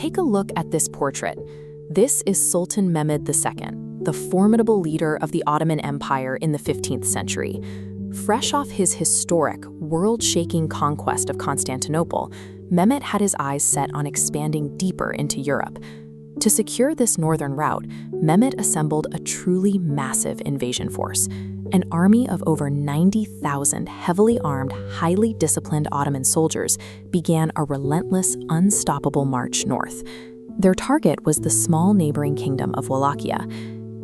Take a look at this portrait. This is Sultan Mehmed II, the formidable leader of the Ottoman Empire in the 15th century. Fresh off his historic, world-shaking conquest of Constantinople, Mehmet had his eyes set on expanding deeper into Europe. To secure this northern route, Mehmet assembled a truly massive invasion force. An army of over 90,000 heavily armed, highly disciplined Ottoman soldiers began a relentless, unstoppable march north. Their target was the small neighboring kingdom of Wallachia.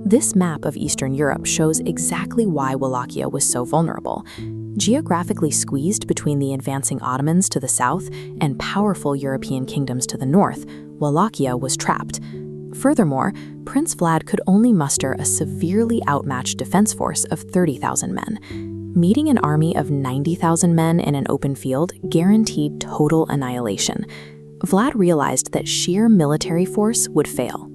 This map of Eastern Europe shows exactly why Wallachia was so vulnerable. Geographically squeezed between the advancing Ottomans to the south and powerful European kingdoms to the north, Wallachia was trapped. Furthermore, Prince Vlad could only muster a severely outmatched defense force of 30,000 men. Meeting an army of 90,000 men in an open field guaranteed total annihilation. Vlad realized that sheer military force would fail.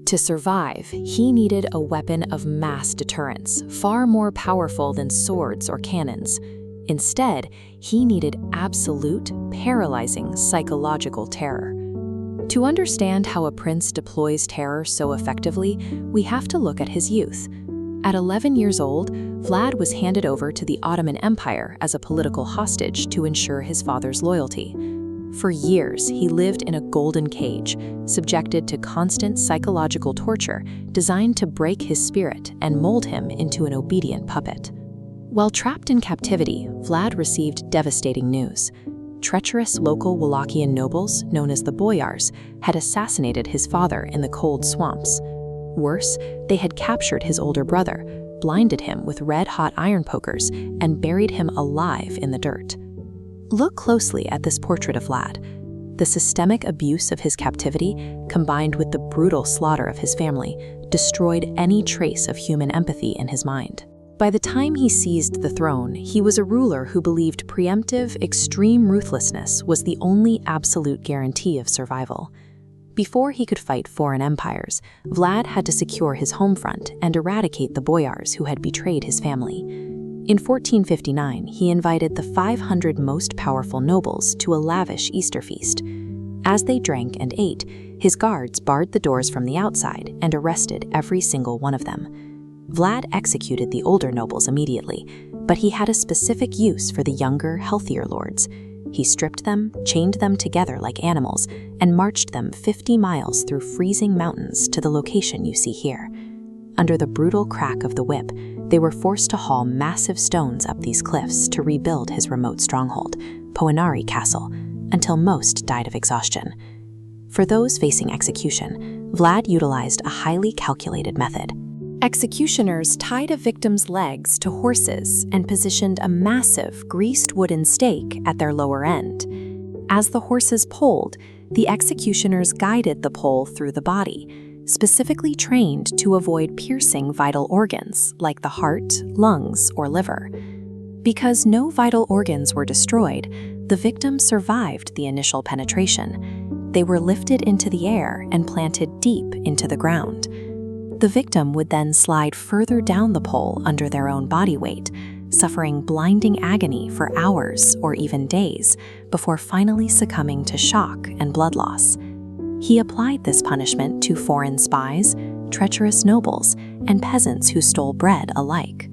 To survive, he needed a weapon of mass deterrence, far more powerful than swords or cannons. Instead, he needed absolute, paralyzing psychological terror. To understand how a prince deploys terror so effectively, we have to look at his youth. At 11 years old, Vlad was handed over to the Ottoman Empire as a political hostage to ensure his father's loyalty. For years, he lived in a golden cage, subjected to constant psychological torture designed to break his spirit and mold him into an obedient puppet. While trapped in captivity, Vlad received devastating news. Treacherous local Wallachian nobles, known as the boyars, had assassinated his father in the cold swamps. Worse, they had captured his older brother, blinded him with red-hot iron pokers, and buried him alive in the dirt. Look closely at this portrait of Vlad. The systemic abuse of his captivity, combined with the brutal slaughter of his family, destroyed any trace of human empathy in his mind. By the time he seized the throne, he was a ruler who believed preemptive, extreme ruthlessness was the only absolute guarantee of survival. Before he could fight foreign empires, Vlad had to secure his home front and eradicate the boyars who had betrayed his family. In 1459, he invited the 500 most powerful nobles to a lavish Easter feast. As they drank and ate, his guards barred the doors from the outside and arrested every single one of them. Vlad executed the older nobles immediately, but he had a specific use for the younger, healthier lords. He stripped them, chained them together like animals, and marched them 50 miles through freezing mountains to the location you see here. Under the brutal crack of the whip, they were forced to haul massive stones up these cliffs to rebuild his remote stronghold, Poenari Castle, until most died of exhaustion. For those facing execution, Vlad utilized a highly calculated method. Executioners tied a victim's legs to horses and positioned a massive, greased wooden stake at their lower end. As the horses pulled, the executioners guided the pole through the body, specifically trained to avoid piercing vital organs like the heart, lungs, or liver. Because no vital organs were destroyed, the victim survived the initial penetration. They were lifted into the air and planted deep into the ground. The victim would then slide further down the pole under their own body weight, suffering blinding agony for hours or even days before finally succumbing to shock and blood loss. He applied this punishment to foreign spies, treacherous nobles, and peasants who stole bread alike.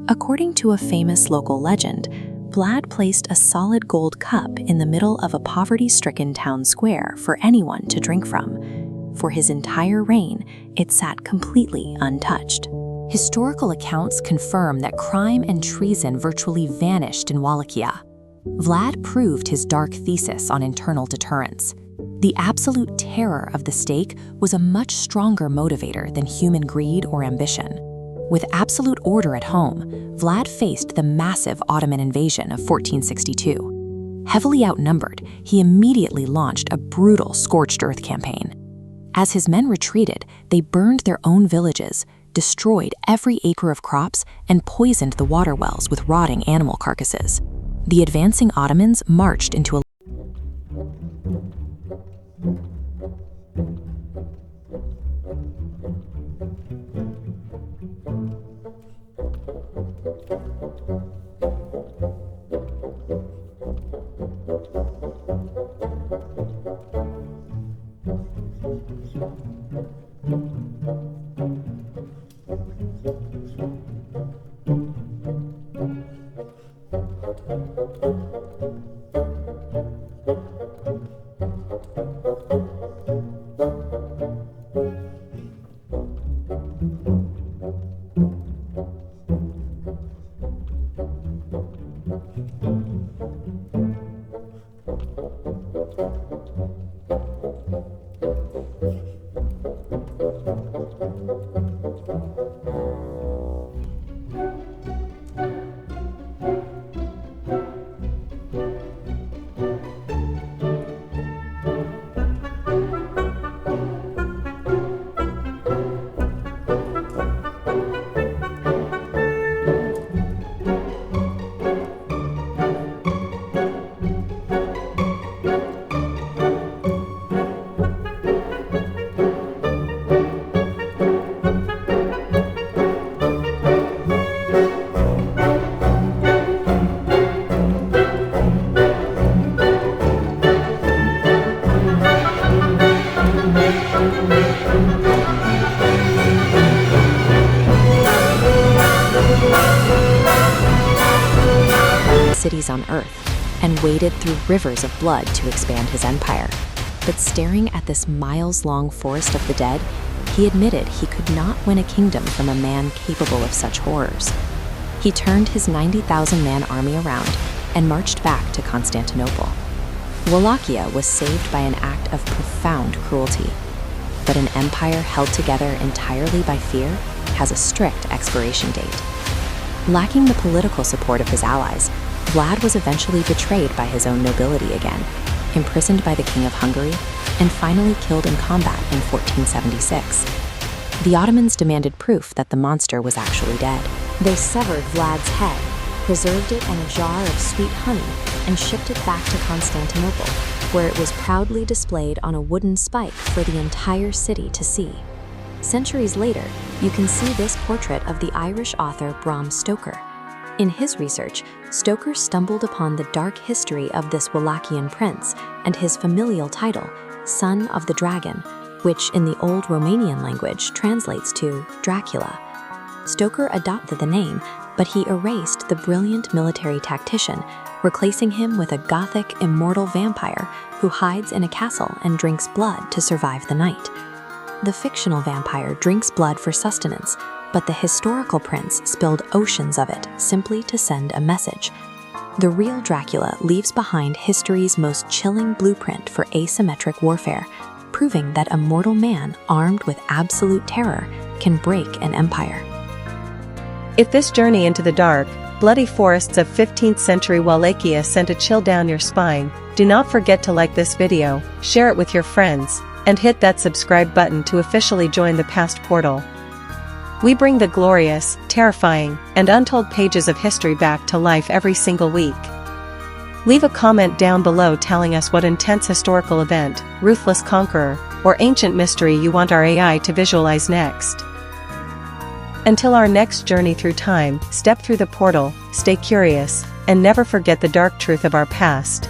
According to a famous local legend, Vlad placed a solid gold cup in the middle of a poverty-stricken town square for anyone to drink from. For his entire reign, it sat completely untouched. Historical accounts confirm that crime and treason virtually vanished in Wallachia. Vlad proved his dark thesis on internal deterrence. The absolute terror of the stake was a much stronger motivator than human greed or ambition. With absolute order at home, Vlad faced the massive Ottoman invasion of 1462. Heavily outnumbered, he immediately launched a brutal scorched earth campaign. As his men retreated, they burned their own villages, destroyed every acre of crops, and poisoned the water wells with rotting animal carcasses. The advancing Ottomans marched into a Cities on Earth and waded through rivers of blood to expand his empire. But staring at this miles-long forest of the dead, he admitted he could not win a kingdom from a man capable of such horrors. He turned his 90,000-man army around and marched back to Constantinople. Wallachia was saved by an act of profound cruelty. But an empire held together entirely by fear has a strict expiration date. Lacking the political support of his allies, Vlad was eventually betrayed by his own nobility again, imprisoned by the King of Hungary, and finally killed in combat in 1476. The Ottomans demanded proof that the monster was actually dead. They severed Vlad's head, preserved it in a jar of sweet honey, and shipped it back to Constantinople, where it was proudly displayed on a wooden spike for the entire city to see. Centuries later, you can see this portrait of the Irish author Bram Stoker. In his research, Stoker stumbled upon the dark history of this Wallachian prince and his familial title, Son of the Dragon, which in the Old Romanian language translates to Dracula. Stoker adopted the name, but he erased the brilliant military tactician, replacing him with a gothic, immortal vampire who hides in a castle and drinks blood to survive the night. The fictional vampire drinks blood for sustenance, but the historical prince spilled oceans of it simply to send a message. The real Dracula leaves behind history's most chilling blueprint for asymmetric warfare, proving that a mortal man armed with absolute terror can break an empire. If this journey into the dark, bloody forests of 15th century Wallachia sent a chill down your spine, do not forget to like this video, share it with your friends, and hit that subscribe button to officially join the past portal. We bring the glorious, terrifying, and untold pages of history back to life every single week. Leave a comment down below telling us what intense historical event, ruthless conqueror, or ancient mystery you want our AI to visualize next. Until our next journey through time, step through the portal, stay curious, and never forget the dark truth of our past.